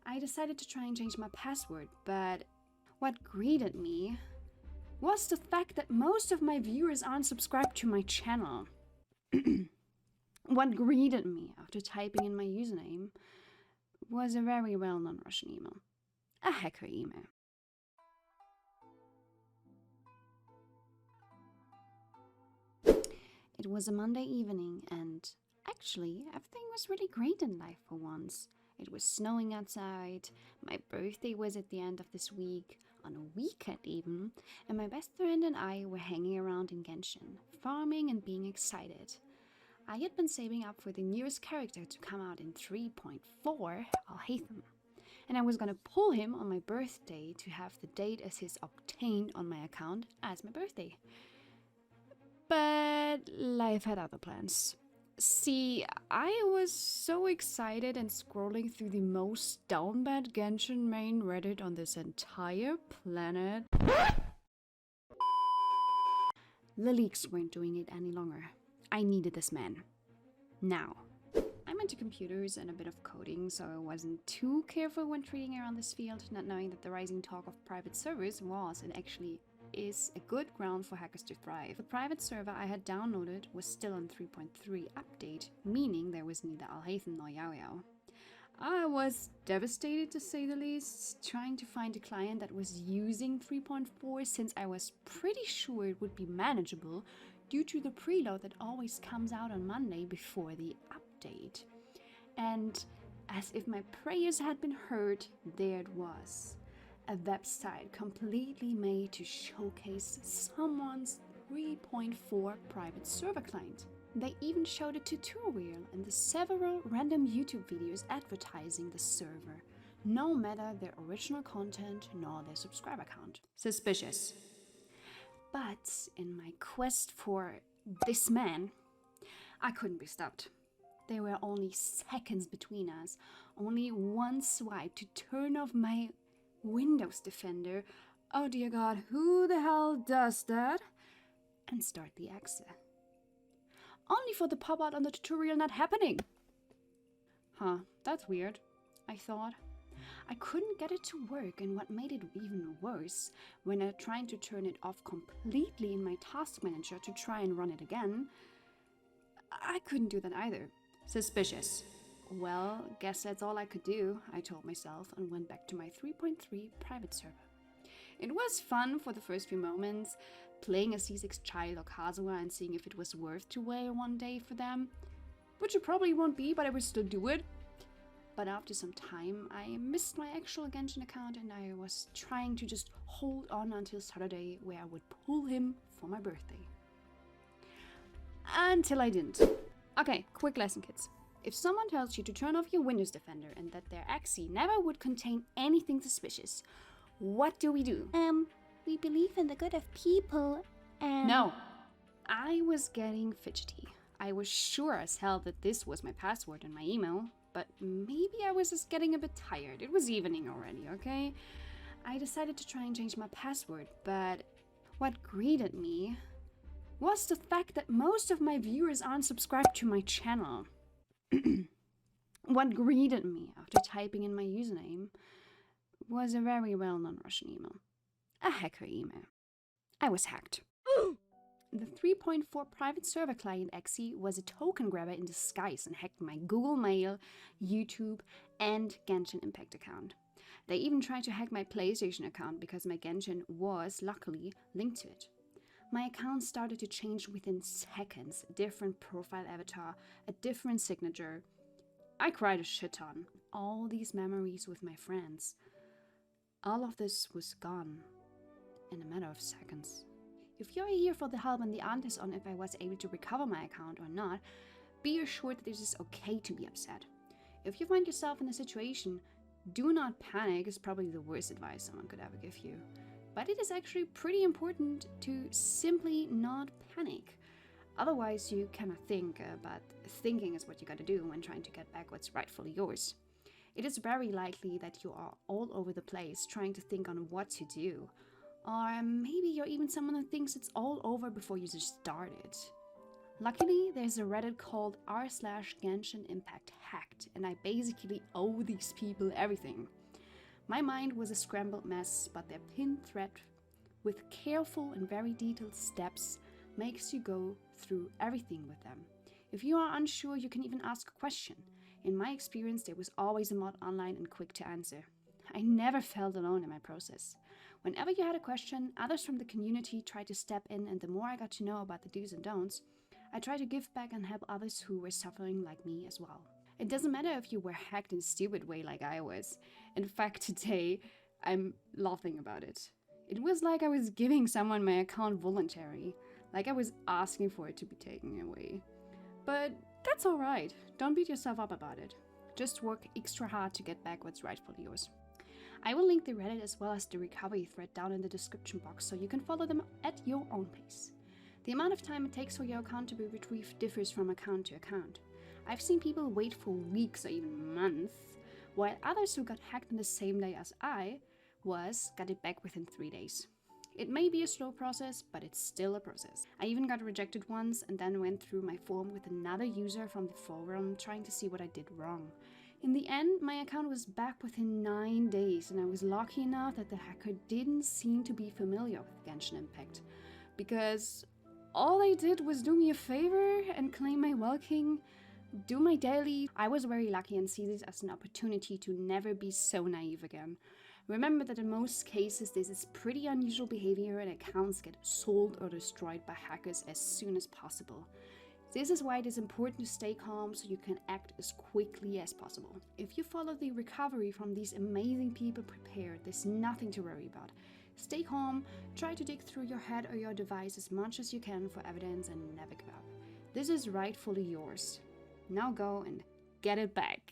I decided to try and change my password, but what greeted me was the fact that most of my viewers aren't subscribed to my channel. What greeted me after typing in my username was a very well-known Russian email. A hacker email. It was a Monday evening, and actually, everything was really great in life for once. It was snowing outside, my birthday was at the end of this week, on a weekend even, and my best friend and I were hanging around in Genshin, farming and being excited. I had been saving up for the newest character to come out in 3.4, Alhaitham, and I was gonna pull him on my birthday to have the date as his obtained on my account as my birthday. But life had other plans. See, I was so excited and scrolling through the most downbad Genshin main Reddit on this entire planet. The leaks weren't doing it any longer. I needed this man. Now. I'm into computers and a bit of coding, so I wasn't too careful when treating around this field, not knowing that the rising talk of private servers was and actually is a good ground for hackers to thrive. The private server I had downloaded was still on 3.3 update, meaning there was neither Alhaitham nor Yao Yao. I was devastated to say the least, trying to find a client that was using 3.4 since I was pretty sure it would be manageable due to the preload that always comes out on Monday before the update. And as if my prayers had been heard, there it was. A website completely made to showcase someone's 3.4 private server client. They even showed a tutorial and the several random YouTube videos advertising the server, no matter their original content nor their subscriber count. Suspicious. But in my quest for this man, I couldn't be stopped. There were only seconds between us, only one swipe to turn off my Windows Defender, oh dear god, who the hell does that? And start the exe. Only for the pop-out on the tutorial not happening. Huh, that's weird, I thought. I couldn't get it to work, and what made it even worse, when I tried to turn it off completely in my task manager to try and run it again, I couldn't do that either. Suspicious. Well, guess that's all I could do, I told myself, and went back to my 3.3 private server. It was fun for the first few moments, playing a C6 child or Kazuha and seeing if it was worth to wait one day for them, which it probably won't be, but I would still do it. But after some time, I missed my actual Genshin account and I was trying to just hold on until Saturday, where I would pull him for my birthday. Until I didn't. Okay, quick lesson, kids. If someone tells you to turn off your Windows Defender and that their exe never would contain anything suspicious, what do? We believe in the good of people and... No. I was getting fidgety. I was sure as hell that this was my password in my email, but maybe I was just getting a bit tired. It was evening already, okay? I decided to try and change my password, but what greeted me was the fact that most of my viewers aren't subscribed to my channel. What greeted me after typing in my username was a very well-known Russian email. A hacker email. I was hacked. The 3.4 private server client exe was a token grabber in disguise and hacked my Google Mail, YouTube, and Genshin Impact account. They even tried to hack my PlayStation account because my Genshin was, luckily, linked to it. My account started to change within seconds, a different profile avatar, a different signature. I cried a shit ton. All these memories with my friends. All of this was gone in a matter of seconds. If you're here for the help and the answers on if I was able to recover my account or not, be assured that it is okay to be upset. If you find yourself in a situation, do not panic is probably the worst advice someone could ever give you. But it is actually pretty important to simply not panic. Otherwise, you cannot think, but thinking is what you gotta do when trying to get back what's rightfully yours. It is very likely that you are all over the place trying to think on what to do. Or maybe you're even someone who thinks it's all over before you just started. Luckily, there's a Reddit called r/Genshin Impact Hacked, and I basically owe these people everything. My mind was a scrambled mess, but their pinned thread with careful and very detailed steps makes you go through everything with them. If you are unsure, you can even ask a question. In my experience, there was always a mod online and quick to answer. I never felt alone in my process. Whenever you had a question, others from the community tried to step in, and the more I got to know about the do's and don'ts, I tried to give back and help others who were suffering like me as well. It doesn't matter if you were hacked in a stupid way like I was. In fact, today, I'm laughing about it. It was like I was giving someone my account voluntarily, like I was asking for it to be taken away. But that's alright, don't beat yourself up about it. Just work extra hard to get back what's rightfully yours. I will link the Reddit as well as the recovery thread down in the description box so you can follow them at your own pace. The amount of time it takes for your account to be retrieved differs from account to account. I've seen people wait for weeks or even months, while others who got hacked on the same day as I got it back within 3 days. It may be a slow process, but it's still a process. I even got rejected once and then went through my forum with another user from the forum trying to see what I did wrong. In the end, my account was back within 9 days, and I was lucky enough that the hacker didn't seem to be familiar with Genshin Impact, because all they did was do me a favor and claim my welcome, do my daily. I was very lucky and see this as an opportunity to never be so naive again. Remember that in most cases this is pretty unusual behavior and accounts get sold or destroyed by hackers as soon as possible. This is why it is important to stay calm so you can act as quickly as possible. If you follow the recovery from these amazing people prepared, there's nothing to worry about. Stay calm, try to dig through your head or your device as much as you can for evidence and never give up. This is rightfully yours. Now go and get it back.